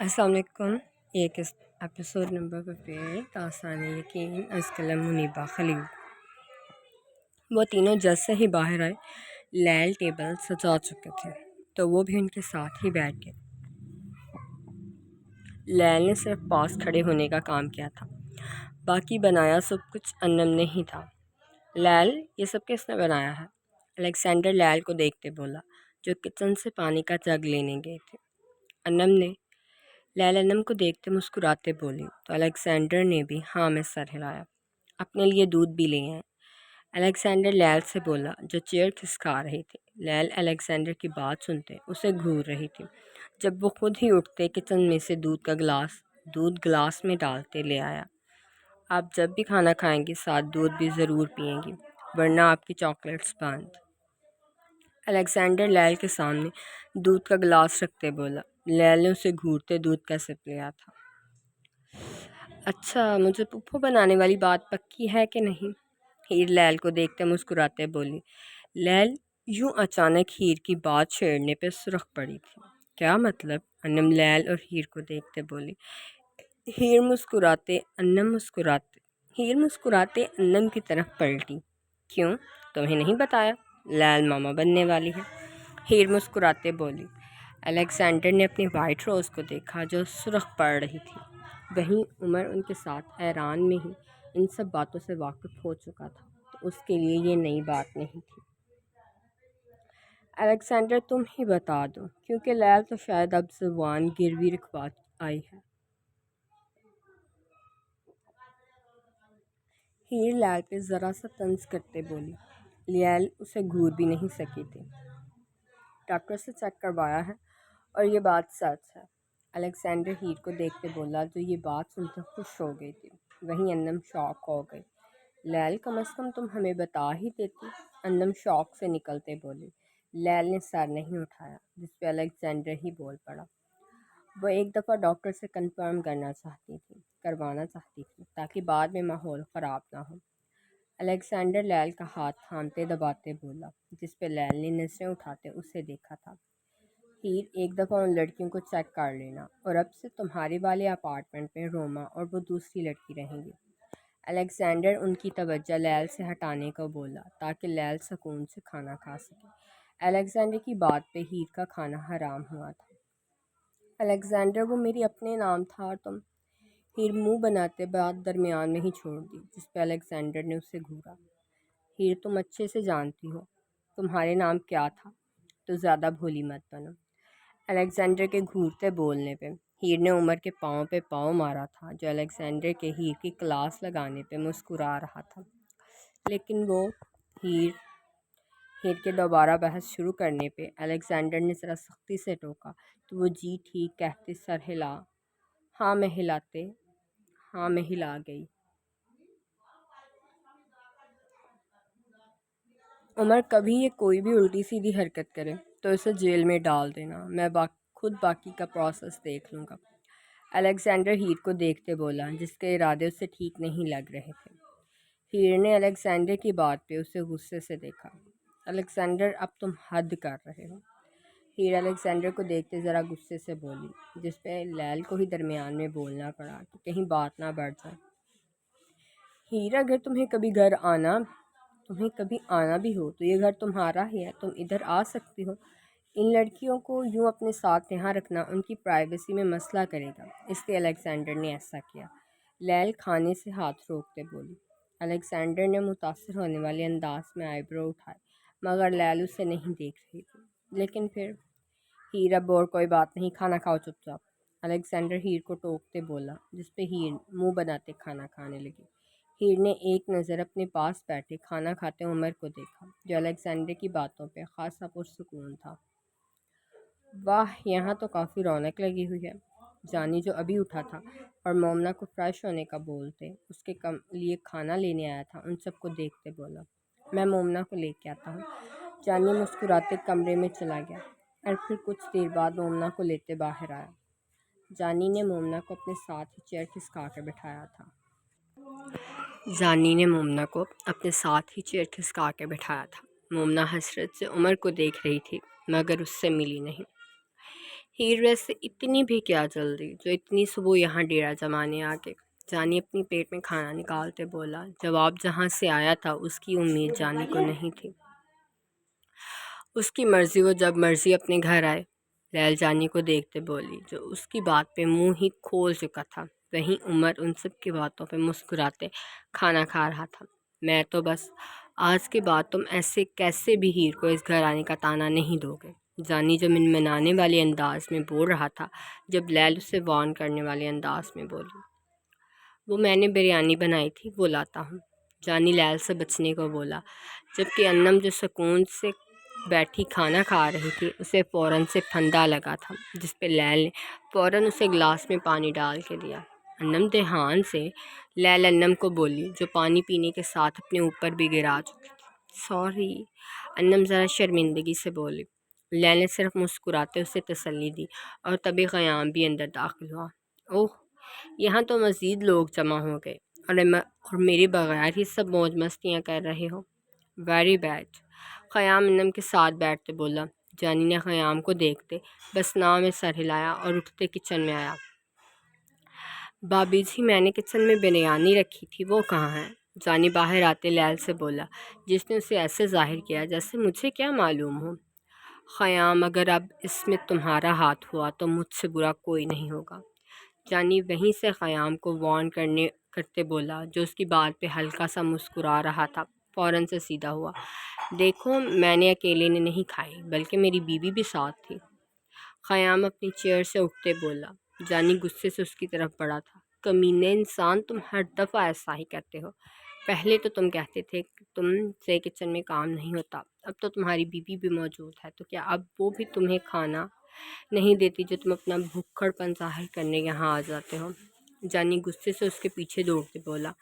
السلام علیکم۔ ایک ایپیسوڈ نمبر پہ داستان یقین از قلم منیبہ خلیل۔ وہ تینوں جج سے ہی باہر آئے۔ لیل ٹیبل سجا چکے تھے تو وہ بھی ان کے ساتھ ہی بیٹھ گئے۔ لیل نے صرف پاس کھڑے ہونے کا کام کیا تھا، باقی بنایا سب کچھ انم نے ہی تھا۔ لیل، یہ سب کس نے بنایا ہے؟ الیگزینڈر لیل کو دیکھتے بولا، جو کچن سے پانی کا جگ لینے گئے تھے۔ انم نے۔ لیل انم کو دیکھتے مسکراتے بولی تو الیگزینڈر نے بھی ہاں میں سر ہلایا۔ اپنے لیے دودھ بھی لے آئے، الیگزینڈر لیل سے بولا، جو چیئر کھسکا رہی تھی۔ لیل الیگزینڈر کی بات سنتے اسے گھور رہی تھی۔ جب وہ خود ہی اٹھتے کچن میں سے دودھ گلاس میں ڈالتے لے آیا۔ آپ جب بھی کھانا کھائیں گی ساتھ دودھ بھی ضرور پئیں گی، ورنہ آپ کی چاکلیٹس بند۔ الیگزینڈر لیل کے سامنے دودھ کا گلاس رکھتے بولا۔ لیل نے اسے گھورتے دودھ کا سپ لیا تھا۔ اچھا، مجھے پپھو بنانے والی بات پکی ہے کہ نہیں؟ ہیر لیل کو دیکھتے مسکراتے بولی۔ لیل یوں اچانک ہیر کی بات چھیڑنے پہ سرخ پڑی تھی۔ کیا مطلب؟ انم لیل اور ہیر کو دیکھتے بولی۔ ہیر مسکراتے انم کی طرف پلٹی۔ کیوں؟ تمہیں نہیں بتایا لیل ماما بننے والی ہے؟ ہیر مسکراتے بولی۔ الیگزینڈر نے اپنی وائٹ روز کو دیکھا جو سرخ پڑ رہی تھی۔ وہیں عمر ان کے ساتھ ایران میں ہی ان سب باتوں سے واقف ہو چکا تھا، تو اس کے لیے یہ نئی بات نہیں تھی۔ الیگزینڈر تم ہی بتا دو، کیونکہ لیل تو شاید اب زبان گروی رکھوا آئی ہے۔ ہیر لیل پہ ذرا سا طنز کرتے بولی۔ لیل اسے گھور بھی نہیں سکی تھی۔ ڈاکٹر سے چیک کروایا ہے اور یہ بات سچ ہے، الیگزینڈر ہیر کو دیکھتے بولا، جو یہ بات سن کر خوش ہو گئی تھی۔ وہیں انم شاک ہو گئی۔ لیل کم از کم تم ہمیں بتا ہی دیتی، انم شاک سے نکلتے بولی۔ لیل نے سر نہیں اٹھایا، جس پہ الیگزینڈر ہی بول پڑا۔ وہ ایک دفعہ ڈاکٹر سے کنفرم کروانا چاہتی تھی تاکہ بعد میں ماحول خراب نہ ہو۔ الیگزینڈر لیل کا ہاتھ تھامتے دباتے بولا، جس پہ لیل نے نظریں اٹھاتے اسے دیکھا تھا۔ ہیر، ایک دفعہ ان لڑکیوں کو چیک کر لینا، اور اب سے تمہارے والے اپارٹمنٹ میں روما اور وہ دوسری لڑکی رہیں گی۔ الیگزینڈر ان کی توجہ لیل سے ہٹانے کو بولا تاکہ لیل سکون سے کھانا کھا سکے۔ الیگزینڈر کی بات پہ ہیر کا کھانا حرام ہوا تھا۔ الیگزینڈر، وہ میری اپنے نام تھا اور تم۔ ہیر منہ بناتے بات درمیان میں ہی چھوڑ دی، جس پہ الیگزینڈر نے اسے گھورا۔ ہیر، تم اچھے سے جانتی ہو تمہارے نام کیا تھا، تو زیادہ بھولی مت بنو۔ الیگزینڈر کے گھورتے بولنے پہ ہیر نے عمر کے پاؤں پہ پاؤں مارا تھا، جو الیگزینڈر کے ہیر کی کلاس لگانے پہ مسکرا رہا تھا۔ لیکن وہ ہیر کے دوبارہ بحث شروع کرنے پہ الیگزینڈر نے ذرا سختی سے ٹوکا تو وہ جی ٹھیک کہتے سر ہلا ہاں میں ہلا گئی۔ عمر، کبھی یہ کوئی بھی الٹی سیدھی حرکت کرے تو اسے جیل میں ڈال دینا، میں خود باقی کا پروسیس دیکھ لوں گا۔ الیگزینڈر ہیر کو دیکھتے بولا، جس کے ارادے اسے ٹھیک نہیں لگ رہے تھے۔ ہیر نے الیگزینڈر کی بات پہ اسے غصے سے دیکھا۔ الیگزینڈر، اب تم حد کر رہے ہو۔ ہیر الیگزینڈر کو دیکھتے ذرا غصے سے بولی، جس پہ لیل کو ہی درمیان میں بولنا پڑا کہ کہیں بات نہ بڑھ جائے۔ ہیر، اگر تمہیں کبھی آنا بھی ہو تو یہ گھر تمہارا ہی ہے، تم ادھر آ سکتی ہو۔ ان لڑکیوں کو یوں اپنے ساتھ یہاں رکھنا ان کی پرائیویسی میں مسئلہ کرے گا، اس لیے الیگزینڈر نے ایسا کیا۔ لیل کھانے سے ہاتھ روکتے بولی۔ الیگزینڈر نے متاثر ہونے والے انداز میں آئی برو اٹھائے، مگر لیل اسے نہیں دیکھ رہی تھی۔ لیکن پھر ہیر، اب اور کوئی بات نہیں، کھانا کھاؤ چپ چاپ۔ الیگزینڈر ہیر کو ٹوکتے بولا، جس پہ ہیر منہ بناتے کھانا کھانے لگی۔ ہیر نے ایک نظر اپنے پاس بیٹھے کھانا کھاتے عمر کو دیکھا، جو الیگزینڈر کی باتوں پہ خاصا پرسکون تھا۔ واہ، یہاں تو کافی رونق لگی ہوئی ہے۔ جانی، جو ابھی اٹھا تھا اور مومنا کو فریش ہونے کا بولتے اس کے لیے کھانا لینے آیا تھا، ان سب کو دیکھتے بولا، میں مومنا کو لے کے آتا ہوں۔ جانی مسکراتے کمرے میں چلا گیا اور پھر کچھ دیر بعد مومنا کو لیتے باہر آیا۔ جانی نے مومنا کو اپنے ساتھ ہی چیئر کھسکا کے بٹھایا تھا۔ مومنا حسرت سے عمر کو دیکھ رہی تھی، مگر اس سے ملی نہیں۔ ہیر ویسے اتنی بھی کیا جلدی جو اتنی صبح یہاں ڈیرا جمانے آ کے؟ جانی اپنی پیٹ میں کھانا نکالتے بولا۔ جواب جہاں سے آیا تھا اس کی امید جانی کو نہیں تھی۔ اس کی مرضی، وہ جب مرضی اپنے گھر آئے۔ لیل جانی کو دیکھتے بولی جو اس کی بات پہ منہ ہی کھول چکا تھا۔ وہیں عمر ان سب کی باتوں پہ مسکراتے کھانا کھا رہا تھا۔ میں تو بس آج کے بعد تم ایسے کیسے بھی ہیر کو اس گھر آنے کا طعنہ نہیں دو گے، جانی جو منمنانے والے انداز میں بول رہا تھا جب لیل اسے وارن کرنے والے انداز میں بولی۔ وہ میں نے بریانی بنائی تھی، وہ لاتا ہوں، جانی لیل سے بچنے کو بولا، جبکہ انم جو سکون سے بیٹھی کھانا کھا رہی تھی اسے فوراً سے پھندا لگا تھا، جس پہ لیل نے فوراً اسے گلاس میں پانی ڈال کے دیا۔ انم دھیان سے لیل انم کو بولی جو پانی پینے کے ساتھ اپنے اوپر بھی گرا چکی تھی۔ سوری، انم ذرا شرمندگی سے بولی۔ لیل نے صرف مسکراتے اسے تسلی دی اور تبھی قیام بھی اندر داخل ہوا۔ اوہ، یہاں تو مزید لوگ جمع ہو گئے اور میرے بغیر ہی سب موج مستیاں کر رہے ہو۔ ویری بیڈ، قیام انم کے ساتھ بیٹھتے بولا۔ جانی نے قیام کو دیکھتے بس ناؤ میں سر ہلایا اور اٹھتے کچن میں آیا۔ بابی جی، میں نے کچن میں بریانی رکھی تھی، وہ کہاں ہے؟ جانی باہر آتے لیل سے بولا، جس نے اسے ایسے ظاہر کیا جیسے مجھے کیا معلوم ہو۔ قیام، اگر اب اس میں تمہارا ہاتھ ہوا تو مجھ سے برا کوئی نہیں ہوگا۔ جانی وہیں سے قیام کو وارن کرتے بولا جو اس کی بات پہ ہلکا سا مسکرا رہا تھا، فوراً سے سیدھا ہوا۔ دیکھو، میں نے اکیلے نے نہیں کھائی بلکہ میری بیوی بھی ساتھ تھی۔ قیام اپنی چیئر سے اٹھتے بولا۔ جانی غصے سے اس کی طرف بڑھا تھا۔ کمینے انسان، تم ہر دفعہ ایسا ہی کرتے ہو۔ پہلے تو تم کہتے تھے کہ تم سے کچن میں کام نہیں ہوتا، اب تو تمہاری بیوی بھی موجود ہے، تو کیا اب وہ بھی تمہیں کھانا نہیں دیتی جو تم اپنا بھوکڑ پن ظاہر کرنے یہاں آ جاتے ہو؟ جانی غصے سے اس کے پیچھے دوڑتے بولا۔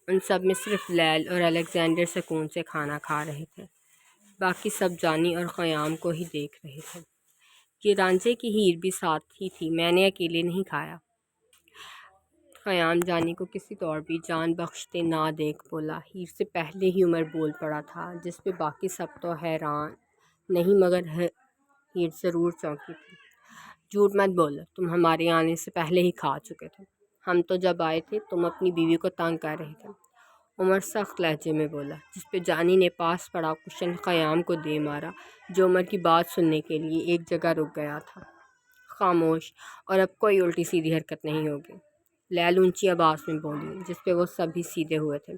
ان سب میں صرف لیل اور الیگزینڈر سکون سے کھانا کھا رہے تھے، باقی سب جانی اور قیام کو ہی دیکھ رہے تھے۔ یہ رانجھے کی ہیر بھی ساتھ ہی تھی، میں نے اکیلے نہیں کھایا۔ قیام جانی کو کسی طور بھی جان بخشتے نہ دیکھ بولا۔ ہیر سے پہلے ہی عمر بول پڑا تھا، جس پہ باقی سب تو حیران نہیں مگر ہیر ضرور چونکی تھی۔ جھوٹ مت بولو، تم ہمارے آنے سے پہلے ہی کھا چکے تھے۔ ہم تو جب آئے تھے تم اپنی بیوی کو تنگ کر رہے تھے، عمر سخت لہجے میں بولا، جس پہ جانی نے پاس پڑا کشن قیام کو دے مارا، جو عمر کی بات سننے کے لیے ایک جگہ رک گیا تھا۔ خاموش، اور اب کوئی الٹی سیدھی حرکت نہیں ہوگی، لیل اونچی آواز میں بولی، جس پہ وہ سب بھی سیدھے ہوئے تھے۔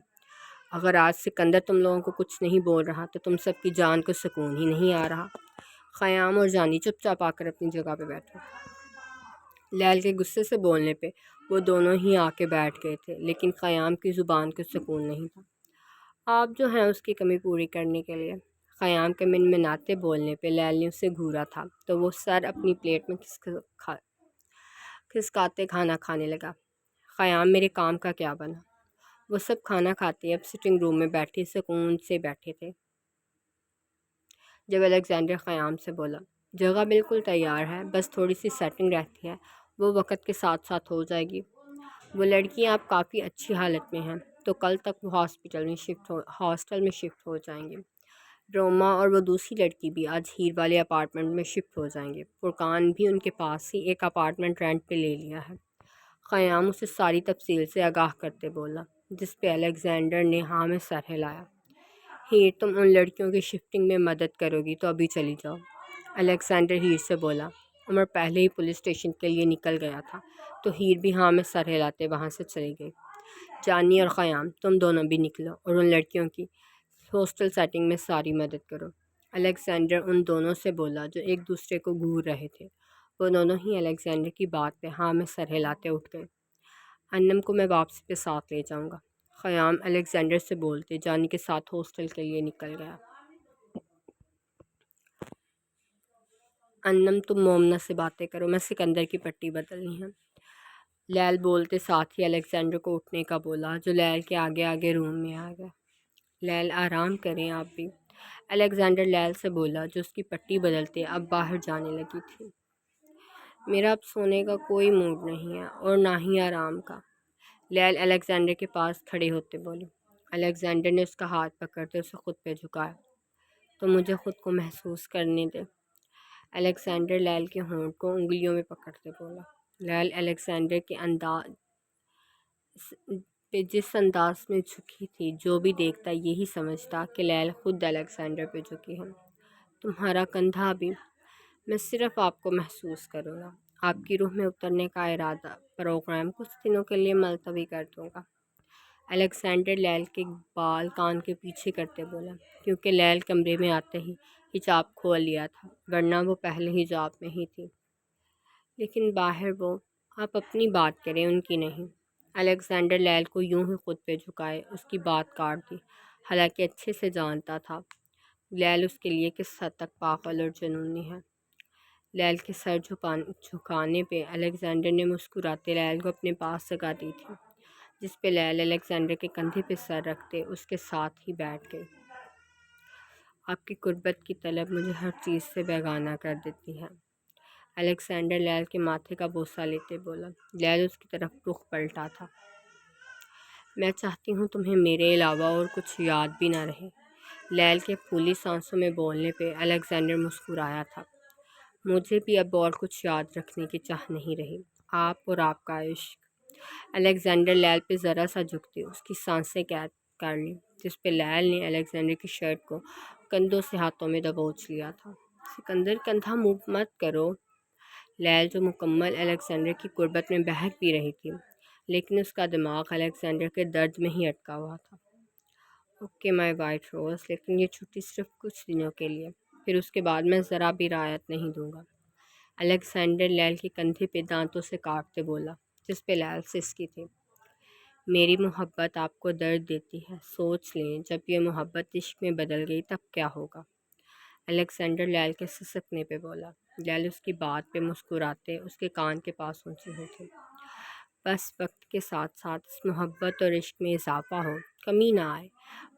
اگر آج سکندر تم لوگوں کو کچھ نہیں بول رہا تو تم سب کی جان کو سکون ہی نہیں آ رہا۔ قیام اور جانی چپ چاپ آ کر اپنی جگہ پہ بیٹھے۔ لیل کے غصے سے بولنے پہ وہ دونوں ہی آ کے بیٹھ گئے تھے، لیکن قیام کی زبان کو سکون نہیں تھا۔ آپ جو ہیں اس کی کمی پوری کرنے کے لیے۔ قیام کے منمناتے بولنے پہ لیل نے اسے گھورا تھا تو وہ سر اپنی پلیٹ میں کھسکاتے کھانا کھانے لگا۔ قیام، میرے کام کا کیا بنا؟ وہ سب کھانا کھاتے اب سٹنگ روم میں بیٹھے سکون سے بیٹھے تھے جب الیگزینڈر قیام سے بولا، جگہ بالکل تیار ہے، بس تھوڑی سی سیٹنگ رہتی ہے، وہ وقت کے ساتھ ساتھ ہو جائے گی۔ وہ لڑکیاں اب کافی اچھی حالت میں ہیں، تو کل تک وہ ہاسٹل میں شفٹ ہو جائیں گے۔ روما اور وہ دوسری لڑکی بھی آج ہیر والے اپارٹمنٹ میں شفٹ ہو جائیں گے۔ فرقان بھی ان کے پاس ہی ایک اپارٹمنٹ رینٹ پہ لے لیا ہے۔ قیام اسے ساری تفصیل سے آگاہ کرتے بولا، جس پہ الیگزینڈر نے ہاں میں سر ہلایا۔ ہیر، تم ان لڑکیوں کی شفٹنگ میں مدد کرو گی تو ابھی چلی جاؤ، الیگزینڈر ہیر سے بولا۔ عمر پہلے ہی پولیس اسٹیشن کے لیے نکل گیا تھا، تو ہیر بھی ہاں میں سر ہلاتے وہاں سے چلی گئی۔ جانی اور قیام، تم دونوں بھی نکلو اور ان لڑکیوں کی ہاسٹل سیٹنگ میں ساری مدد کرو، الیگزینڈر ان دونوں سے بولا جو ایک دوسرے کو گھور رہے تھے۔ وہ دونوں ہی الیگزینڈر کی بات پہ ہاں میں سر ہلاتے اٹھ گئے۔ انم کو میں واپسی پہ ساتھ لے جاؤں گا، قیام الیگزینڈر سے بولتے جانی کے ساتھ ہاسٹل کے لیے نکل گیا۔ انم، تم مومنا سے باتیں کرو، میں سکندر کی پٹی بدلنی ہے، لیل بولتے ساتھ ہی الیگزینڈر کو اٹھنے کا بولا، جو لیل کے آگے آگے روم میں آ گیا۔ لیل، آرام کریں آپ بھی، الیگزینڈر لیل سے بولا، جو اس کی پٹی بدلتے اب باہر جانے لگی تھی۔ میرا اب سونے کا کوئی موڈ نہیں ہے اور نہ ہی آرام کا، لیل الیگزینڈر کے پاس کھڑے ہوتے بولی۔ الیگزینڈر نے اس کا ہاتھ پکڑتے اسے خود پہ جھکایا، تو مجھے خود کو محسوس کرنے دے، الیگزینڈر لیل کے ہونٹ کو انگلیوں میں پکڑتے بولا۔ لیل الیگزینڈر کے انداز پہ جس انداز میں جھکی تھی، جو بھی دیکھتا یہی سمجھتا کہ لیل خود الیگزینڈر پہ جھکی ہے۔ تمہارا کندھا بھی، میں صرف آپ کو محسوس کروں گا، آپ کی روح میں اترنے کا ارادہ پروگرام کچھ دنوں کے لیے ملتوی کر دوں گا۔ الیگزینڈر لیل کے بال کان کے پیچھے کرتے بولا، کیونکہ لیل کمرے میں آتے ہی حجاب کھول لیا تھا، ورنہ وہ پہلے حجاب میں ہی تھی۔ لیکن باہر وہ، آپ اپنی بات کریں، ان کی نہیں۔ الیگزینڈر لیل کو یوں ہی خود پہ جھکائے اس کی بات کاٹ دی، حالانکہ اچھے سے جانتا تھا لیل اس کے لیے کس حد تک پاگل اور جنونی ہے۔ لیل کے سر جھکانے پہ الیگزینڈر نے مسکراتے لیل کو اپنے پاس جگہ دی تھی، جس پہ لیل الیگزینڈر کے کندھے پہ سر رکھتے اس کے ساتھ ہی بیٹھ گئی۔ آپ کی قربت کی طلب مجھے ہر چیز سے بیگانہ کر دیتی ہے، الیگزینڈر لیل کے ماتھے کا بوسہ لیتے بولا۔ لیل اس کی طرف رخ پلٹا تھا۔ میں چاہتی ہوں تمہیں میرے علاوہ اور کچھ یاد بھی نہ رہے۔ لیل کے پھولی سانسوں میں بولنے پہ الیگزینڈر مسکرایا تھا۔ مجھے بھی اب اور کچھ یاد رکھنے کی چاہ نہیں رہی، آپ اور آپ کا عشق۔ الیگزینڈر لیل پہ ذرا سا جھکتے اس کی سانسیں قید کر لی، جس پہ لیل نے الیگزینڈر کی شرٹ کو کندھوں سے ہاتھوں میں دبوچ لیا تھا۔ سکندر کندھا موو مت کرو۔ لیل جو مکمل الیگزینڈر کی قربت میں بہک بھی رہی تھی، لیکن اس کا دماغ الیگزینڈر کے درد میں ہی اٹکا ہوا تھا۔ اوکے مائی وائٹ روز، لیکن یہ چھٹی صرف کچھ دنوں کے لیے، پھر اس کے بعد میں ذرا بھی رعایت نہیں دوں گا، الیگزینڈر لیل کے کندھے پہ دانتوں سے کاٹتے بولا، جس پہ لیل سسکی تھی۔ میری محبت آپ کو درد دیتی ہے، سوچ لیں جب یہ محبت عشق میں بدل گئی تب کیا ہوگا، الیگزینڈر لیل کے سسکنے پہ بولا۔ لیل اس کی بات پہ مسکراتے اس کے کان کے پاس اونچی ہوئی تھی۔ بس وقت کے ساتھ ساتھ اس محبت اور عشق میں اضافہ ہو، کمی نہ آئے،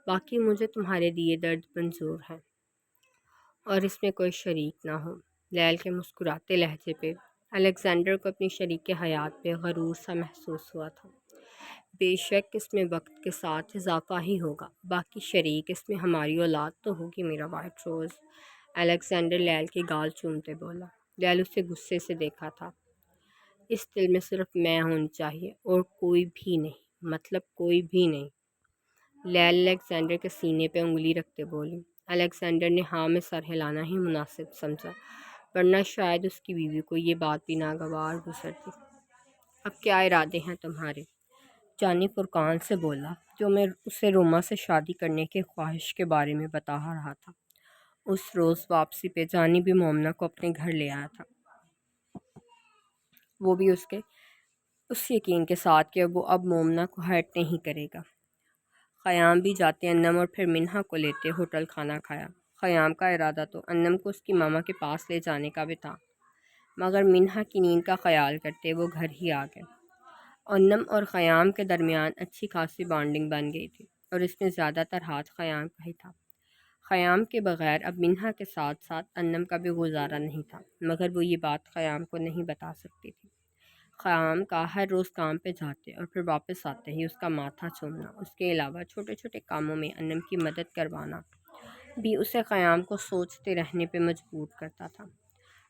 باقی مجھے تمہارے دیے درد منظور ہیں، اور اس میں کوئی شریک نہ ہو۔ لیل کے مسکراتے لہجے پہ الیگزینڈر کو اپنی شریک حیات پہ غرور سا محسوس ہوا تھا۔ بے شک اس میں وقت کے ساتھ اضافہ ہی ہوگا، باقی شریک اس میں ہماری اولاد تو ہوگی میرا وائٹ روز، الیگزینڈر لیل کے گال چومتے بولا۔ لیل اسے غصے سے دیکھا تھا۔ اس دل میں صرف میں ہونی چاہیے اور کوئی بھی نہیں، مطلب کوئی بھی نہیں، لیل الیگزینڈر کے سینے پہ انگلی رکھتے بولی۔ الیگزینڈر نے ہاں میں سر ہلانا ہی مناسب سمجھا، ورنہ شاید اس کی بیوی کو یہ بات بھی ناگوار گزرتی۔ اب کیا ارادے ہیں تمہارے؟ جانی فرقان سے بولا، جو میں اسے روما سے شادی کرنے کی خواہش کے بارے میں بتا رہا تھا۔ اس روز واپسی پہ جانی بھی مومنہ کو اپنے گھر لے آیا تھا، وہ بھی اس یقین کے ساتھ کہ وہ اب مومنہ کو ہرٹ نہیں کرے گا۔ خیام بھی جاتے انم اور پھر منہا کو لیتے ہوٹل کھانا کھایا۔ خیام کا ارادہ تو انم کو اس کی ماما کے پاس لے جانے کا بھی تھا، مگر منہا کی نیند کا خیال کرتے وہ گھر ہی آ گئے۔ انم اور خیام کے درمیان اچھی خاصی بانڈنگ بن گئی تھی، اور اس میں زیادہ تر ہاتھ خیام کا ہی تھا۔ خیام کے بغیر اب منہا کے ساتھ ساتھ انم کا بھی گزارا نہیں تھا، مگر وہ یہ بات خیام کو نہیں بتا سکتی تھی۔ خیام کا ہر روز کام پہ جاتے اور پھر واپس آتے ہی اس کا ماتھا چومنا، اس کے علاوہ چھوٹے چھوٹے کاموں میں انم کی مدد کروانا بھی اسے خیام کو سوچتے رہنے پہ مجبور کرتا تھا۔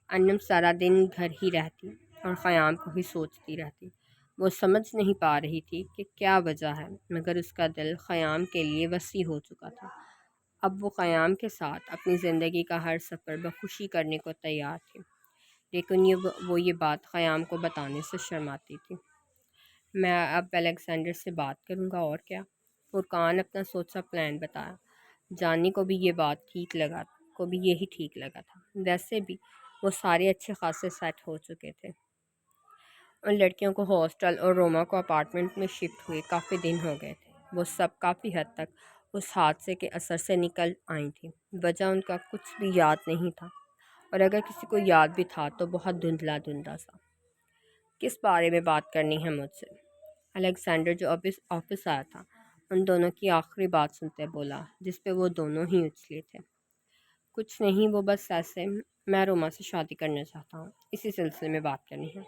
انم سارا دن گھر ہی رہتی اور خیام کو ہی سوچتی رہتی۔ وہ سمجھ نہیں پا رہی تھی کہ کیا وجہ ہے، مگر اس کا دل خیام کے لیے وسیع ہو چکا تھا۔ اب وہ خیام کے ساتھ اپنی زندگی کا ہر سفر بخوشی کرنے کو تیار تھی، لیکن وہ یہ بات خیام کو بتانے سے شرماتی تھی۔ میں اب الیگزینڈر سے بات کروں گا، اور کیا؟ فرقان اپنا سوچا پلان بتایا۔ جانی کو بھی یہی ٹھیک لگا تھا۔ ویسے بھی وہ سارے اچھے خاصے سیٹ ہو چکے تھے۔ ان لڑکیوں کو ہاسٹل اور روما کو اپارٹمنٹ میں شفٹ ہوئے کافی دن ہو گئے تھے۔ وہ سب کافی حد تک اس حادثے کے اثر سے نکل آئی تھیں۔ وجہ ان کا کچھ بھی یاد نہیں تھا، اور اگر کسی کو یاد بھی تھا تو بہت دھندلا سا۔ کس بارے میں بات کرنی ہے مجھ سے؟ الیگزینڈر جو آفس آیا تھا ان دونوں کی آخری بات سنتے بولا، جس پہ وہ دونوں ہی اچھلے تھے۔ کچھ نہیں، وہ بس ایسے، میں روما سے شادی کرنا چاہتا ہوں، اسی سلسلے میں بات کرنی ہے۔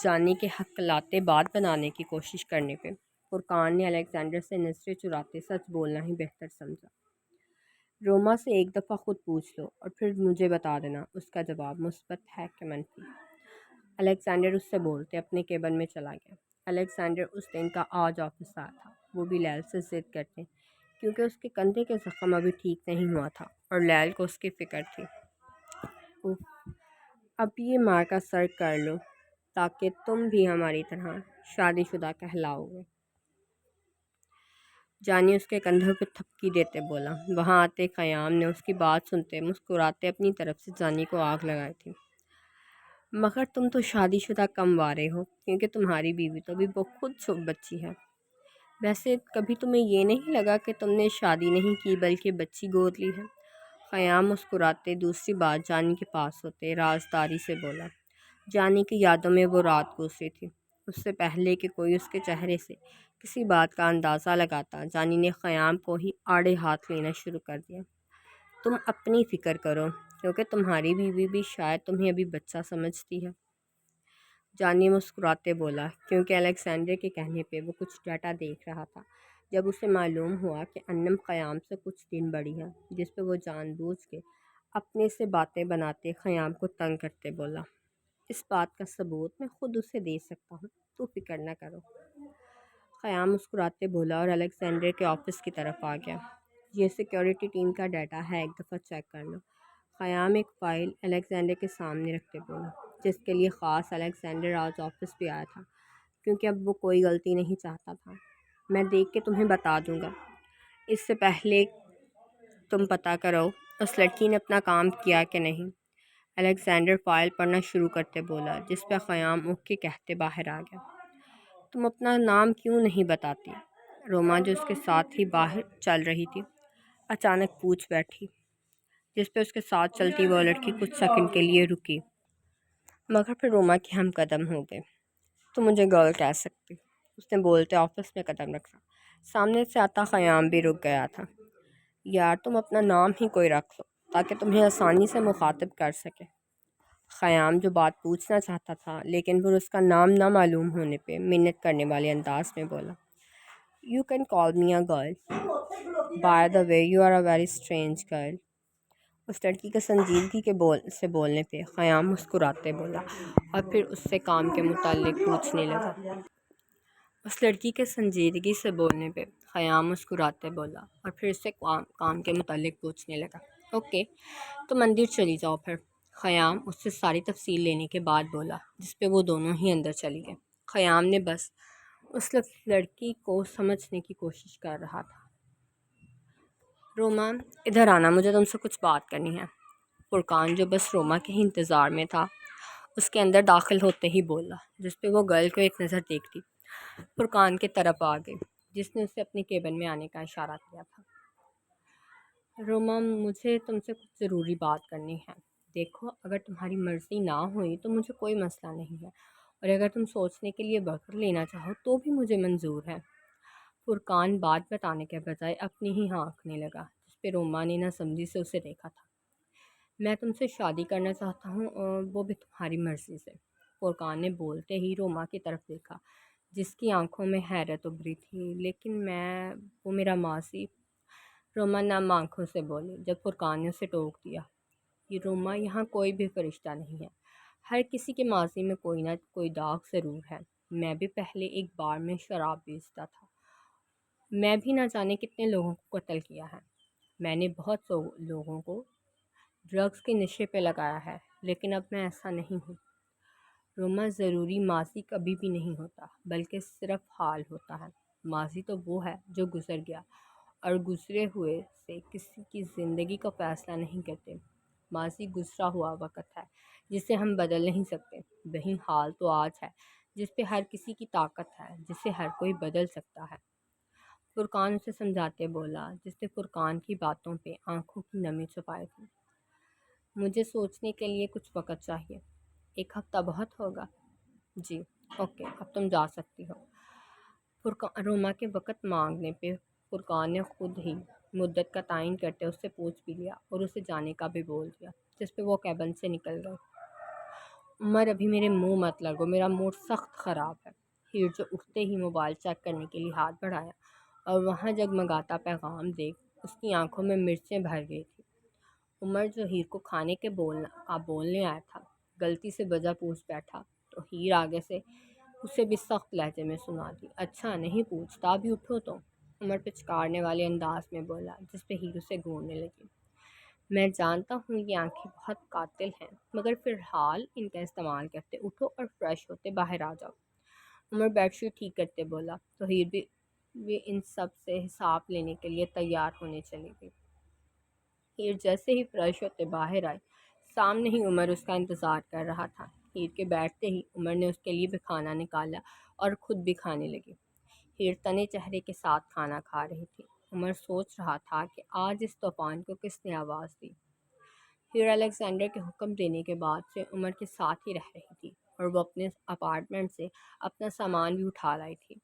جانی کے حقلاتے بات بنانے کی کوشش کرنے پہ فرقان نے الیگزینڈر سے نظریں چراتے سچ بولنا ہی بہتر سمجھا۔ روما سے ایک دفعہ خود پوچھ لو اور پھر مجھے بتا دینا اس کا جواب مثبت ہے کہ منفی۔ الیگزینڈر اس سے بولتے اپنے کیبن میں چلا گیا۔ الیگزینڈر اس دن کا آج آفس آیا تھا۔ وہ بھی لیل سے ضد کرتے کیونکہ اس کے کندھے کے زخم ابھی ٹھیک نہیں ہوا تھا اور لیل کو اس کی فکر تھی۔ اوف، اب یہ مار کا سر کر لو تاکہ تم بھی ہماری طرح شادی شدہ کہلاؤ گے۔ جانی اس کے کندھوں پہ تھپکی دیتے بولا۔ وہاں آتے قیام نے اس کی بات سنتے مسکراتے اپنی طرف سے جانی کو آگ لگائی تھی۔ مگر تم تو شادی شدہ کم وارے ہو کیونکہ تمہاری بیوی تو بھی خود بچی ہے۔ ویسے کبھی تمہیں یہ نہیں لگا کہ تم نے شادی نہیں کی بلکہ بچی گود لی ہے؟ قیام مسکراتے دوسری بات جانی کے پاس ہوتے رازداری سے بولا۔ جانی کی یادوں میں وہ رات گزری تھی۔ اس سے پہلے کہ کوئی اس کے چہرے سے کسی بات کا اندازہ لگاتا جانی نے قیام کو ہی آڑے ہاتھ لینا شروع کر دیا۔ تم اپنی فکر کرو کیونکہ تمہاری بیوی بھی شاید تمہیں ابھی بچہ سمجھتی ہے۔ جانی مسکراتے بولا کیونکہ الیگزینڈر کے کہنے پہ وہ کچھ ڈیٹا دیکھ رہا تھا۔ جب اسے معلوم ہوا کہ انم قیام سے کچھ دن بڑی ہے جس پہ وہ جان بوجھ کے اپنے سے باتیں بناتے قیام کو تنگ کرتے بولا۔ اس بات کا ثبوت میں خود اسے دے سکتا ہوں، تو فکر نہ کرو۔ قیام مسکراتے بولا اور الیگزینڈر کے آفس کی طرف آ گیا۔ یہ سیکیورٹی ٹیم کا ڈیٹا ہے، ایک دفعہ چیک کر لو۔ قیام ایک فائل الیگزینڈر کے سامنے رکھتے بولا، جس کے لیے خاص الیگزینڈر آج آفس بھی آیا تھا کیونکہ اب وہ کوئی غلطی نہیں چاہتا تھا۔ میں دیکھ کے تمہیں بتا دوں گا۔ اس سے پہلے تم پتہ کرو اس لڑکی نے اپنا کام کیا کہ نہیں۔ الیگزینڈر فائل پڑھنا شروع کرتے بولا، جس پہ قیام اٹھ کے کہتے باہر آ گیا۔ تم اپنا نام کیوں نہیں بتاتی؟ روما جو اس کے ساتھ ہی باہر چل رہی تھی اچانک پوچھ بیٹھی، جس پہ اس کے ساتھ چلتی وہ لڑکی کچھ سیکنڈ کے لیے رکی مگر پھر روما کے ہم قدم ہو گئے۔ تم مجھے گرل کہہ سکتی، اس نے بولتے آفس میں قدم رکھا۔ سامنے سے آتا قیام بھی رک گیا تھا۔ یار تم اپنا نام ہی کوئی رکھ لو تاکہ تمہیں آسانی سے مخاطب کر سکے۔ قیام جو بات پوچھنا چاہتا تھا لیکن پھر اس کا نام نہ معلوم ہونے پہ منت کرنے والے انداز میں بولا، You can call me a girl. By the way, you are a very strange girl. اس لڑکی کے سنجیدگی کے سے بولنے پہ قیام مسکراتے بولا اور پھر اس سے کام کے متعلق پوچھنے لگا۔ اس لڑکی کے سنجیدگی سے بولنے پہ قیام مسکراتے بولا اور پھر اس سے کام کے متعلق پوچھنے لگا۔ اوکے، تو مندر چلی جاؤ پھر۔ قیام اس سے ساری تفصیل لینے کے بعد بولا، جس پہ وہ دونوں ہی اندر چلی گئے۔ قیام نے بس اس لڑکی کو سمجھنے کی کوشش کر رہا تھا۔ روما، ادھر آنا، مجھے تم سے کچھ بات کرنی ہے۔ فرقان جو بس روما کے ہی انتظار میں تھا اس کے اندر داخل ہوتے ہی بولا، جس پہ وہ گرل کو ایک نظر دیکھتی فرقان کے طرف آ گئی، جس نے اسے اپنے کیبن میں آنے کا اشارہ کیا تھا۔ روما، مجھے تم سے کچھ ضروری بات کرنی ہے۔ دیکھو، اگر تمہاری مرضی نہ ہوئی تو مجھے کوئی مسئلہ نہیں ہے، اور اگر تم سوچنے کے لیے وقت لینا چاہو تو بھی مجھے منظور ہے۔ فرقان بات بتانے کے بجائے اپنی ہی ہانکنے لگا، جس پہ روما نے نہ سمجھی سے اسے دیکھا تھا۔ میں تم سے شادی کرنا چاہتا ہوں، اور وہ بھی تمہاری مرضی سے۔ فرقان نے بولتے ہی روما کی طرف دیکھا، جس کی آنکھوں میں حیرت ابھری تھی۔ لیکن وہ میرا ماضی، روما نم آنکھوں سے بولی جب فرقان نے اسے ٹوک دیا۔ یہ روما، یہاں کوئی بھی فرشتہ نہیں ہے، ہر کسی کے ماضی میں کوئی نہ کوئی داغ ضرور ہے۔ میں بھی پہلے ایک بار میں شراب بیچتا تھا، میں بھی نہ جانے کتنے لوگوں کو قتل کیا ہے، میں نے بہت لوگوں کو ڈرگز کے نشے پہ لگایا ہے، لیکن اب میں ایسا نہیں ہوں۔ روما، ضروری ماضی کبھی بھی نہیں ہوتا، بلکہ صرف حال ہوتا ہے۔ ماضی تو وہ ہے جو گزر گیا، اور گزرے ہوئے سے کسی کی زندگی کا فیصلہ نہیں کرتے۔ ماضی گزرا ہوا وقت ہے جسے ہم بدل نہیں سکتے، وہی حال تو آج ہے جس پہ ہر کسی کی طاقت ہے، جسے ہر کوئی بدل سکتا ہے۔ فرقان اسے سمجھاتے بولا، جس نے فرقان کی باتوں پہ آنکھوں کی نمی چھپائی تھی۔ مجھے سوچنے کے لیے کچھ وقت چاہیے۔ 1 ہفتہ بہت ہوگا؟ جی، اوکے، اب تم جا سکتی ہو۔ روما کے وقت مانگنے پہ فرقان نے خود ہی مدت کا تعین کرتے اس سے پوچھ بھی لیا اور اسے جانے کا بھی بول دیا، جس پہ وہ کیبن سے نکل گئے۔ عمر، ابھی میرے منہ مت لگو، میرا موڈ سخت خراب ہے۔ ہیر جو اٹھتے ہی موبائل چیک کرنے کے لیے ہاتھ بڑھایا اور وہاں جگمگاتا پیغام دیکھ اس کی آنکھوں میں مرچیں بھر گئی تھی۔ عمر جو ہیر کو کھانے کے بولنے آیا تھا غلطی سے وجہ پوچھ بیٹھا تو ہیر آگے سے اسے بھی سخت لہجے میں سنا دی۔ اچھا نہیں پوچھتا بھی اٹھو تو، عمر پچکارنے والے انداز میں بولا، جس پہ ہیر اسے گھورنے لگی۔ میں جانتا ہوں یہ آنکھیں بہت قاتل ہیں، مگر فی الحال ان کا استعمال کرتے اٹھو اور فریش ہوتے باہر آ جاؤ۔ عمر بیڈ شیٹ ٹھیک کرتے بولا تو ہیر بھی ان سب سے حساب لینے کے لیے تیار ہونے چلی گئی۔ ہیر جیسے ہی فریش ہوتے باہر آئی، سامنے ہی عمر اس کا انتظار کر رہا تھا۔ ہیر کے بیٹھتے ہی عمر نے اس کے لیے بھی کھانا نکالا اور خود بھی کھانے لگی۔ ہیر تنے چہرے کے ساتھ کھانا کھا رہی تھی۔ عمر سوچ رہا تھا کہ آج اس طوفان کو کس نے آواز دی۔ ہیر الیگزینڈر کے حکم دینے کے بعد سے عمر کے ساتھ ہی رہ رہی تھی اور وہ اپنے اپارٹمنٹ سے اپنا سامان بھی اٹھا لائی تھی۔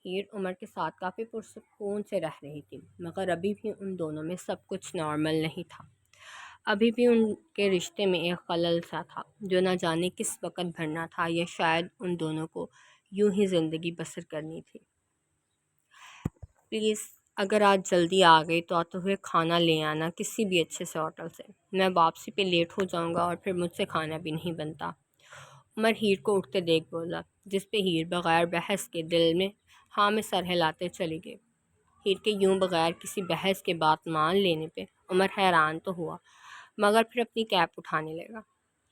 ہیر عمر کے ساتھ کافی پرسکون سے رہ رہی تھی، مگر ابھی بھی ان دونوں میں سب کچھ نارمل نہیں تھا۔ ابھی بھی ان کے رشتے میں ایک خلل سا تھا جو نہ جانے کس وقت بھرنا تھا، یا شاید ان دونوں کو یوں ہی زندگی بسر کرنی تھی۔ پلیز اگر آج جلدی آ گئی تو آتے ہوئے کھانا لے آنا کسی بھی اچھے سے ہوٹل سے، میں واپسی پہ لیٹ ہو جاؤں گا اور پھر مجھ سے کھانا بھی نہیں بنتا۔ عمر ہیر کو اٹھتے دیکھ بولا، جس پہ ہیر بغیر بحث کے دل میں ہاں میں سر ہلاتے چلی گئی۔ ہیر کے یوں بغیر کسی بحث کے بات مان لینے پہ عمر حیران تو ہوا، مگر پھر اپنی کیپ اٹھانے لگا۔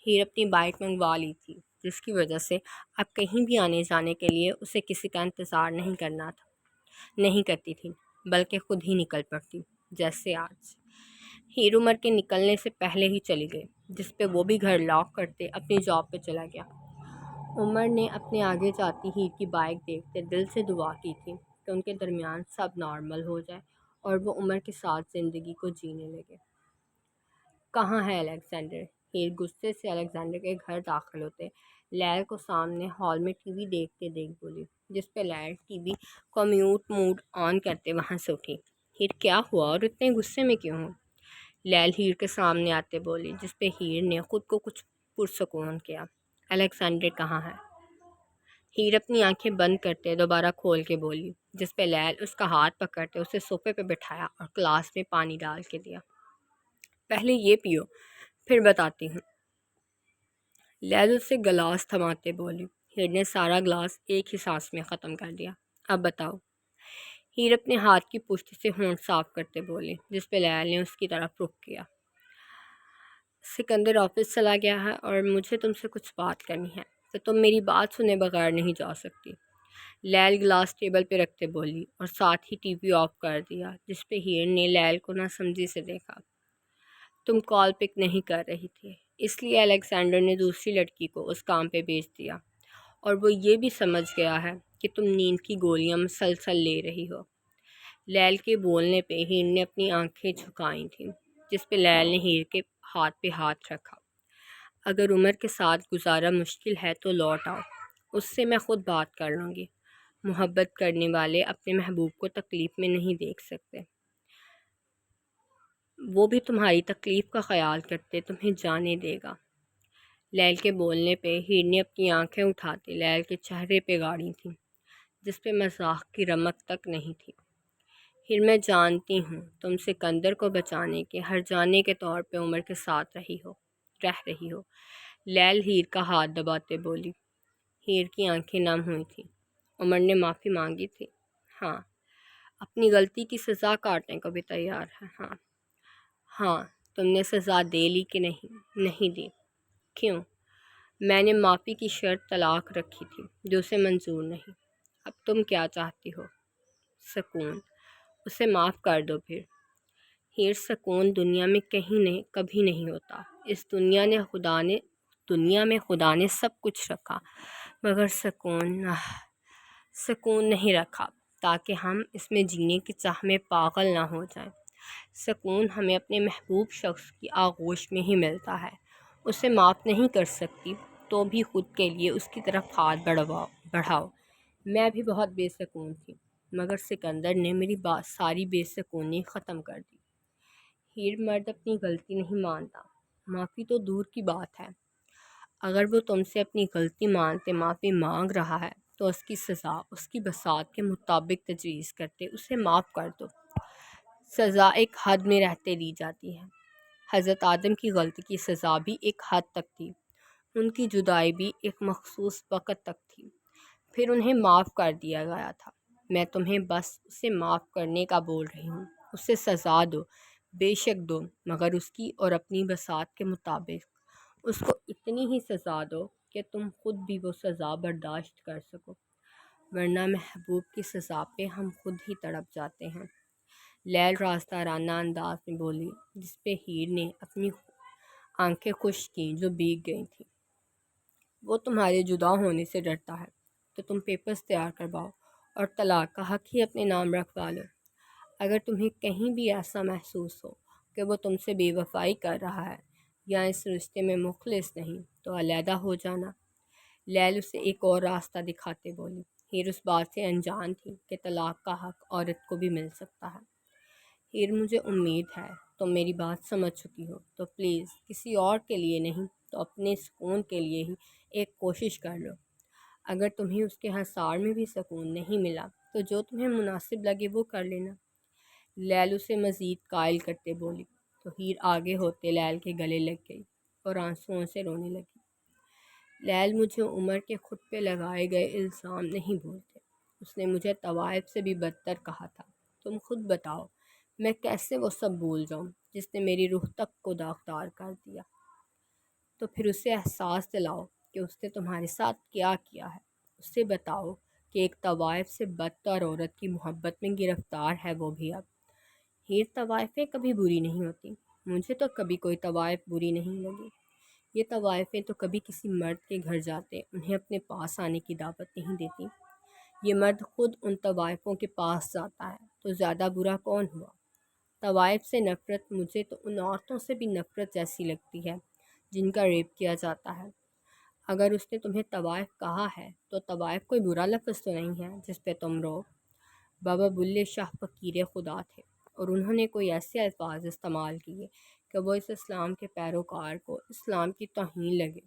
ہیر اپنی بائک منگوا لی تھی، جس کی وجہ سے اب کہیں بھی آنے جانے کے لیے اسے کسی کا انتظار نہیں کرتی تھی، بلکہ خود ہی نکل پڑتی، جیسے آج۔ ہیر عمر کے نکلنے سے پہلے ہی چلی گئی، جس پہ وہ بھی گھر لاک کرتے اپنی جاب پہ چلا گیا۔ عمر نے اپنے آگے جاتی ہیر کی بائک دیکھتے دل سے دعا کی تھی کہ ان کے درمیان سب نارمل ہو جائے اور وہ عمر کے ساتھ زندگی کو جینے لگے۔ کہاں ہے الیگزینڈر؟ ہیر غصے سے الیگزینڈر کے گھر داخل ہوتے لیل کو سامنے ہال میں ٹی وی دیکھتے دیکھ بولی، جس پہ لیل ٹی وی کو میوٹ موڈ آن کرتے وہاں سے اٹھی۔ ہیر کیا ہوا اور اتنے غصے میں کیوں ہو؟ لیل ہیر کے سامنے آتے بولی، جس پہ ہیر نے خود کو کچھ پرسکون کیا۔ الیگزینڈر کہاں ہے؟ ہیر اپنی آنکھیں بند کرتے دوبارہ کھول کے بولی، جس پہ لیل اس کا ہاتھ پکڑتے اسے صوفے پہ بٹھایا اور گلاس میں پانی ڈال کے دیا۔ پہلے یہ پیو، پھر بتاتی ہوں۔ لیل اسے گلاس تھماتے بولی۔ ہیر نے سارا گلاس ایک ہی سانس میں ختم کر دیا۔ اب بتاؤ۔ ہیر اپنے ہاتھ کی پشت سے ہونٹ صاف کرتے بولی، جس پہ لیل نے اس کی طرف رخ کیا۔ سکندر آفس چلا گیا ہے اور مجھے تم سے کچھ بات کرنی ہے، تو تم میری بات سنے بغیر نہیں جا سکتی۔ لیل گلاس ٹیبل پہ رکھتے بولی اور ساتھ ہی ٹی وی آف کر دیا، جس پہ ہیر نے لیل کو نہ سمجھی سے دیکھا۔ تم کال پک نہیں کر رہی تھی، اس لیے الیگزینڈر نے دوسری لڑکی کو اس کام پہ بھیج دیا، اور وہ یہ بھی سمجھ گیا ہے کہ تم نیند کی گولیاں مسلسل لے رہی ہو۔ لیل کے بولنے پہ ہیر نے اپنی آنکھیں جھکائی تھیں، جس پہ لیل نے ہیر کے ہاتھ پہ ہاتھ رکھا۔ اگر عمر کے ساتھ گزارا مشکل ہے تو لوٹ آؤ، اس سے میں خود بات کر لوں گی۔ محبت کرنے والے اپنے محبوب کو تکلیف میں نہیں دیکھ سکتے، وہ بھی تمہاری تکلیف کا خیال کرتے تمہیں جانے دے گا۔ لیل کے بولنے پہ ہیر نے اپنی آنکھیں اٹھاتے لیل کے چہرے پہ گاڑی تھیں، جس پہ مذاق کی رمق تک نہیں تھی۔ ہیر میں جانتی ہوں تم سکندر کو بچانے کے ہر جانے کے طور پہ عمر کے ساتھ رہ رہی ہو۔ لیل ہیر کا ہاتھ دباتے بولی۔ ہیر کی آنکھیں نم ہوئی تھیں۔ عمر نے معافی مانگی تھی؟ ہاں۔ اپنی غلطی کی سزا کاٹنے کو بھی تیار ہے؟ ہاں۔ تم نے سزا دے لی کہ نہیں دی؟ کیوں؟ میں نے معافی کی شرط طلاق رکھی تھی جو اسے منظور نہیں۔ اب تم کیا چاہتی ہو؟ سکون۔ اسے معاف کر دو پھر۔ ہیر سکون دنیا میں کبھی نہیں ہوتا۔ اس دنیا میں خدا نے سب کچھ رکھا، مگر سکون نہیں رکھا، تاکہ ہم اس میں جینے کی چاہ میں پاگل نہ ہو جائیں۔ سکون ہمیں اپنے محبوب شخص کی آغوش میں ہی ملتا ہے۔ اسے معاف نہیں کر سکتی تو بھی خود کے لیے اس کی طرف ہاتھ بڑھاؤ۔ میں بھی بہت بے سکون تھی، مگر سکندر نے میری ساری بے سکونی ختم کر دی۔ ہیر مرد اپنی غلطی نہیں مانتا، معافی تو دور کی بات ہے۔ اگر وہ تم سے اپنی غلطی مانتے معافی مانگ رہا ہے تو اس کی سزا اس کی بساط کے مطابق تجویز کرتے اسے معاف کر دو۔ سزا ایک حد میں رہتے دی جاتی ہے۔ حضرت آدم کی غلطی کی سزا بھی ایک حد تک تھی، ان کی جدائی بھی ایک مخصوص وقت تک تھی، پھر انہیں معاف کر دیا گیا تھا۔ میں تمہیں بس اسے معاف کرنے کا بول رہی ہوں، اسے سزا دو، بے شک دو، مگر اس کی اور اپنی بساط کے مطابق۔ اس کو اتنی ہی سزا دو کہ تم خود بھی وہ سزا برداشت کر سکو، ورنہ محبوب کی سزا پہ ہم خود ہی تڑپ جاتے ہیں۔ لیل رازدارانہ انداز میں بولی، جس پہ ہیر نے اپنی آنکھیں خشک کیں جو بھیگ گئی تھیں۔ وہ تمہارے جدا ہونے سے ڈرتا ہے تو تم پیپرز تیار کرواؤ اور طلاق کا حق ہی اپنے نام رکھوا لو۔ اگر تمہیں کہیں بھی ایسا محسوس ہو کہ وہ تم سے بے وفائی کر رہا ہے یا اس رشتے میں مخلص نہیں تو علیحدہ ہو جانا۔ لیل اسے ایک اور راستہ دکھاتے بولی۔ ہیر اس بات سے انجان تھی کہ طلاق کا حق عورت کو بھی مل سکتا ہے۔ ہیر، مجھے امید ہے تم میری بات سمجھ چکی ہو، تو پلیز کسی اور کے لیے نہیں تو اپنے سکون کے لیے ہی ایک کوشش کر لو۔ اگر تمہیں اس کے حصار میں بھی سکون نہیں ملا تو جو تمہیں مناسب لگے وہ کر لینا۔ لیل اسے مزید قائل کرتے بولی تو ہیر آگے ہوتے لیل کے گلے لگ گئی اور آنسوؤں سے رونے لگی۔ لیل، مجھے عمر کے خود پہ لگائے گئے الزام نہیں بھولتے۔ اس نے مجھے طوائف سے بھی بدتر کہا تھا۔ تم خود بتاؤ میں کیسے وہ سب بھول جاؤں جس نے میری روح تک کو داغدار کر دیا؟ تو پھر اسے احساس دلاؤ کہ اس نے تمہارے ساتھ کیا کیا ہے۔ اسے بتاؤ کہ ایک طوائف سے بدتر عورت کی محبت میں گرفتار ہے وہ بھی اب۔ ہیر، طوائفیں کبھی بری نہیں ہوتی، مجھے تو کبھی کوئی طوائف بری نہیں لگی۔ یہ طوائفیں تو کبھی کسی مرد کے گھر جاتے انہیں اپنے پاس آنے کی دعوت نہیں دیتی، یہ مرد خود ان طوائفوں کے پاس جاتا ہے، تو زیادہ برا کون ہوا؟ طوائف سے نفرت مجھے تو ان عورتوں سے بھی نفرت جیسی لگتی ہے جن کا ریپ کیا جاتا ہے۔ اگر اس نے تمہیں طوائف کہا ہے تو طوائف کوئی برا لفظ تو نہیں ہے جس پہ تم رو۔ بابا بلے شاہ فقیر خدا تھے اور انہوں نے کوئی ایسے الفاظ استعمال کیے کہ وہ اس اسلام کے پیروکار کو اسلام کی توہین لگے۔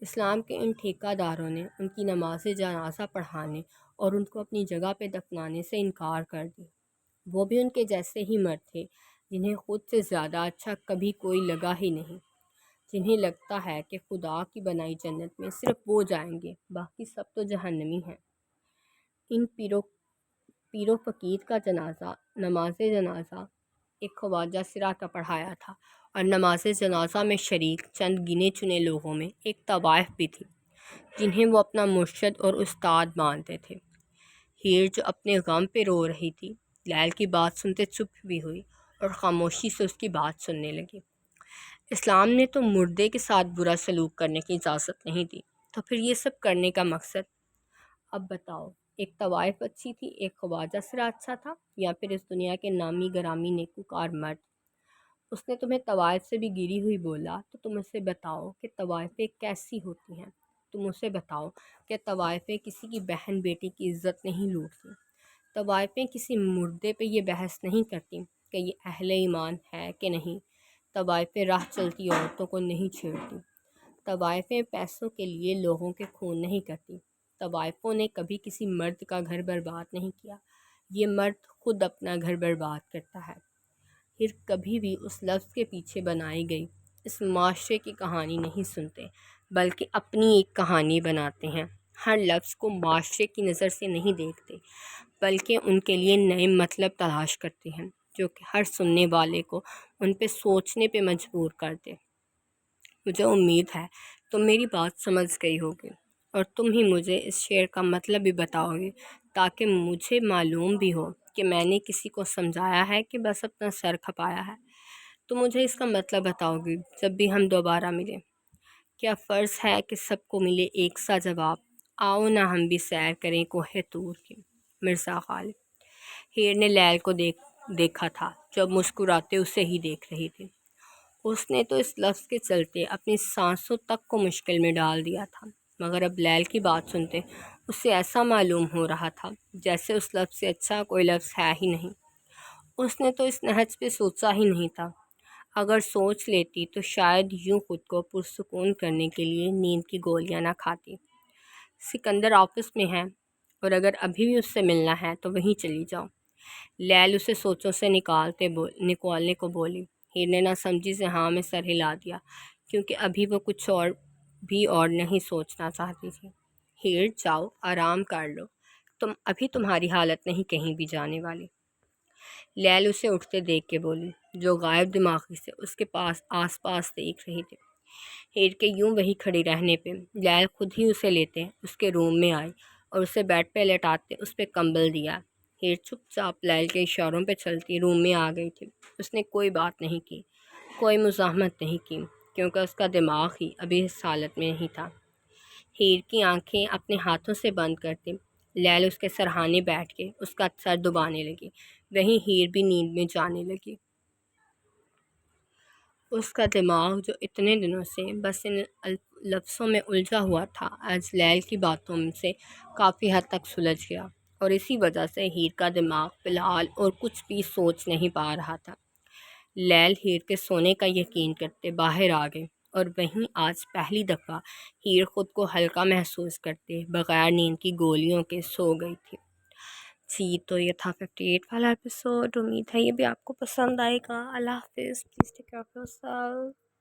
اسلام کے ان ٹھیکہ داروں نے ان کی نماز جنازہ پڑھانے اور ان کو اپنی جگہ پہ دفنانے سے انکار کر دی۔ وہ بھی ان کے جیسے ہی مرد تھے جنہیں خود سے زیادہ اچھا کبھی کوئی لگا ہی نہیں، جنہیں لگتا ہے کہ خدا کی بنائی جنت میں صرف وہ جائیں گے، باقی سب تو جہنمی ہیں۔ ان پیرو فقیر کا نماز جنازہ ایک خواجہ سرا کا پڑھایا تھا، اور نماز جنازہ میں شریک چند گنے چنے لوگوں میں ایک طوائف بھی تھی جنہیں وہ اپنا مرشد اور استاد مانتے تھے۔ ہیر، جو اپنے غم پہ رو رہی تھی، لیل کی بات سنتے چپ بھی ہوئی اور خاموشی سے اس کی بات سننے لگی۔ اسلام نے تو مردے کے ساتھ برا سلوک کرنے کی اجازت نہیں دی، تو پھر یہ سب کرنے کا مقصد؟ اب بتاؤ، ایک طوائف اچھی تھی، ایک خواجہ سرا اچھا تھا، یا پھر اس دنیا کے نامی گرامی نیکوکار مرد؟ اس نے تمہیں طوائف سے بھی گری ہوئی بولا تو تم اسے بتاؤ کہ طوائفیں کیسی ہوتی ہیں۔ تم اسے بتاؤ کہ طوائفیں کسی کی بہن بیٹی کی عزت نہیں لوٹتی۔ طوائفیں کسی مردے پہ یہ بحث نہیں کرتی کہ یہ اہل ایمان ہے کہ نہیں۔ طوائفیں راہ چلتی عورتوں کو نہیں چھیڑتی۔ طوائفیں پیسوں کے لیے لوگوں کے خون نہیں کرتی۔ طوائفوں نے کبھی کسی مرد کا گھر برباد نہیں کیا، یہ مرد خود اپنا گھر برباد کرتا ہے۔ پھر کبھی بھی اس لفظ کے پیچھے بنائی گئی اس معاشرے کی کہانی نہیں سنتے، بلکہ اپنی ایک کہانی بناتے ہیں۔ ہر لفظ کو معاشرے کی نظر سے نہیں دیکھتے، بلکہ ان کے لیے نئے مطلب تلاش کرتے ہیں جو کہ ہر سننے والے کو ان پہ سوچنے پہ مجبور کر دے۔ مجھے امید ہے تم میری بات سمجھ گئی ہوگی اور تم ہی مجھے اس شعر کا مطلب بھی بتاؤ گے، تاکہ مجھے معلوم بھی ہو کہ میں نے کسی کو سمجھایا ہے کہ بس اپنا سر کھپایا ہے۔ تو مجھے اس کا مطلب بتاؤ گی جب بھی ہم دوبارہ ملیں۔ کیا فرض ہے کہ سب کو ملے ایک سا جواب؟ آؤ نہ ہم بھی سیر کریں کوہ طور کی۔ مرزا غالب۔ ہیر نے لیل کو دیکھا تھا جو اب مسکراتے اسے ہی دیکھ رہی تھی۔ اس نے تو اس لفظ کے چلتے اپنی سانسوں تک کو مشکل میں ڈال دیا تھا، مگر اب لیل کی بات سنتے اسے ایسا معلوم ہو رہا تھا جیسے اس لفظ سے اچھا کوئی لفظ ہے ہی نہیں۔ اس نے تو اس نہج پہ سوچا ہی نہیں تھا۔ اگر سوچ لیتی تو شاید یوں خود کو پرسکون کرنے کے لیے نیند کی گولیاں نہ کھاتی۔ سکندر آفس میں ہے، اور اگر ابھی بھی اس سے ملنا ہے تو وہیں چلی جاؤ۔ لیل اسے سوچوں سے نکالنے کو بولی۔ ہیر نے نہ سمجھی سے ہاں میں سر ہلا دیا، کیونکہ ابھی وہ کچھ اور نہیں سوچنا چاہتی تھی۔ ہیر جاؤ آرام کر لو، ابھی تمہاری حالت نہیں کہیں بھی جانے والی۔ لیل اسے اٹھتے دیکھ کے بولی، جو غائب دماغی سے اس کے آس پاس دیکھ رہی تھی۔ ہیر کے یوں وہی کھڑی رہنے پہ لیل خود ہی اسے لیتے اس کے روم میں آئی اور اسے بیڈ پہ لٹاتے اس پہ کمبل دیا۔ ہیر چپ چاپ لیل کے اشاروں پہ چلتی روم میں آ گئی تھی۔ اس نے کوئی بات نہیں کی، کوئی مزاحمت نہیں کی، کیونکہ اس کا دماغ ہی ابھی اس حالت میں نہیں تھا۔ ہیر کی آنکھیں اپنے ہاتھوں سے بند کرتے لیل اس کے سرہانے بیٹھ کے اس کا سر دبانے لگی۔ وہیں ہیر بھی نیند میں جانے لگی۔ اس کا دماغ جو اتنے دنوں سے بس ان لفظوں میں الجھا ہوا تھا، آج لیل کی باتوں سے کافی حد تک سلجھ گیا، اور اسی وجہ سے ہیر کا دماغ فی الحال اور کچھ بھی سوچ نہیں پا رہا تھا۔ لیل ہیر کے سونے کا یقین کرتے باہر آ گئے، اور وہیں آج پہلی دفعہ ہیر خود کو ہلکا محسوس کرتے بغیر نیند کی گولیوں کے سو گئی تھی۔ جی تو یہ تھا 58 والا ایپیسوڈ۔ امید ہے یہ بھی آپ کو پسند آئے گا۔ اللہ حافظ، please take care of your self.